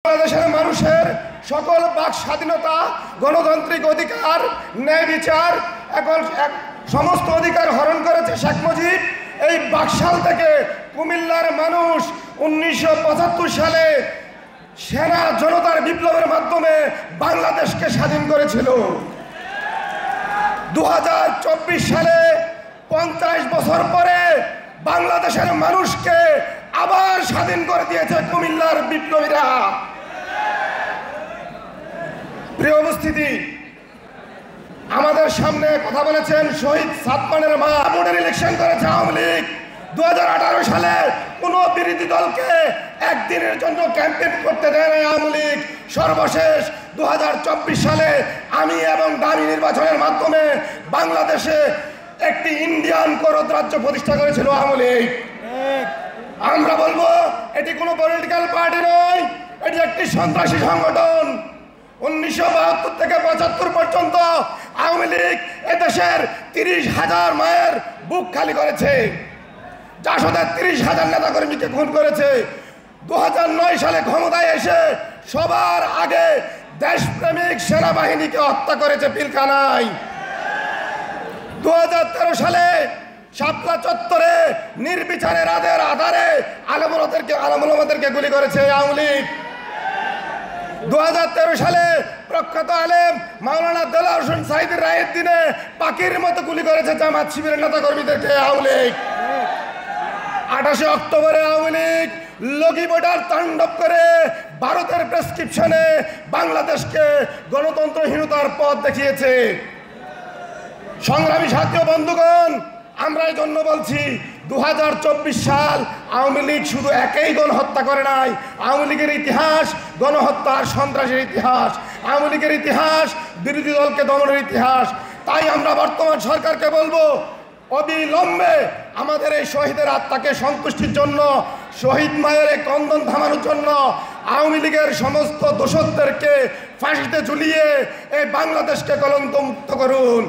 বাংলাদেশের মানুষের সকল বাক স্বাধীনতা, গণতান্ত্রিক অধিকার, ন্যায় বিচার, সমস্ত অধিকার হরণ করেছে শেখ মুজিব। এই বাকশাল থেকে কুমিল্লার মানুষ 1975 সালে সেনা জনতার বিপ্লবের মাধ্যমে বাংলাদেশকে স্বাধীন করেছিল। 2024 সালে 50 বছর পরে বাংলাদেশের মানুষকে আবার স্বাধীন করে দিয়েছে কুমিল্লার বিপ্লবীরা। প্রিয় উপস্থিতি, আমাদের সামনে কথা বলেছেন শহীদ সাতমানের মা। বোর্ডের ইলেকশন করেছে আওয়ামী লীগ। 2018 সালে কোন বিরোধী দলকে একদিনের জন্য ক্যাম্পেইন করতে দেয় না আওয়ামী লীগ। সর্বশেষ 2024 সালে আমি এবং দামি নির্বাচনের মাধ্যমে বাংলাদেশে একটি ইন্ডিয়ান করদ রাজ্য প্রতিষ্ঠা করেছিল আওয়ামী লীগ। আমরা বলবো এটি কোনো পলিটিক্যাল পার্টি নয়, এটি একটি সন্ত্রাসী সংগঠন। 1972 থেকে 75 পর্যন্ত আওয়ামী লীগ এদেশের 30,000 মায়ের বুক খালি করেছে, জাসদের 30,000 নেতাকর্মীকে খুন করেছে। 2009 সালে ক্ষমতায় এসে সবার আগে দেশপ্রেমিক সেনাবাহিনীকে হত্যা করেছে পিলখানায়। 2013 সালে শাপলা চত্বরে নির্বিচারে রাতের আধারে আলেমদেরকে গুলি করেছে আওয়ামী লীগ। 2013 সালে প্রখ্যাত আলেম মাওলানা দেলাওয়ার হোসেন সাঈদীর রায়ের দিনে পাখির মতো গুলি করেছে জামাত শিবিরের নেতা কর্মীদেরকে আওয়ামী লীগ। 28 অক্টোবরে আওয়ামী লীগ লগি বর্ডার তাণ্ডব করে ভারতের প্রেসক্রিপশনে বাংলাদেশকে গণতন্ত্রহীনতার পথ দেখিয়েছে। সংগ্রামী সাথী ও বন্ধুগণ, আমরা এই জন্য বলছি 2024 সাল আওয়ামী লীগ শুধু একেই গণহত্যা করে নাই। আওয়ামী লীগের ইতিহাস গণহত্যার, সন্ত্রাসের ইতিহাস। আওয়ামী লীগের ইতিহাস বিরোধী দলকে দমনের ইতিহাস। তাই আমরা বর্তমান সরকারকে বলবো, অবিলম্বে আমাদের এই শহীদের আত্মাকে সন্তুষ্টির জন্য, শহীদ মায়ের এই ক্রন্দন থামানোর জন্য আওয়ামী লীগের সমস্ত দোষকদেরকে ফাঁসিতে ঝুলিয়ে এই বাংলাদেশকে কলঙ্ক মুক্ত করুন।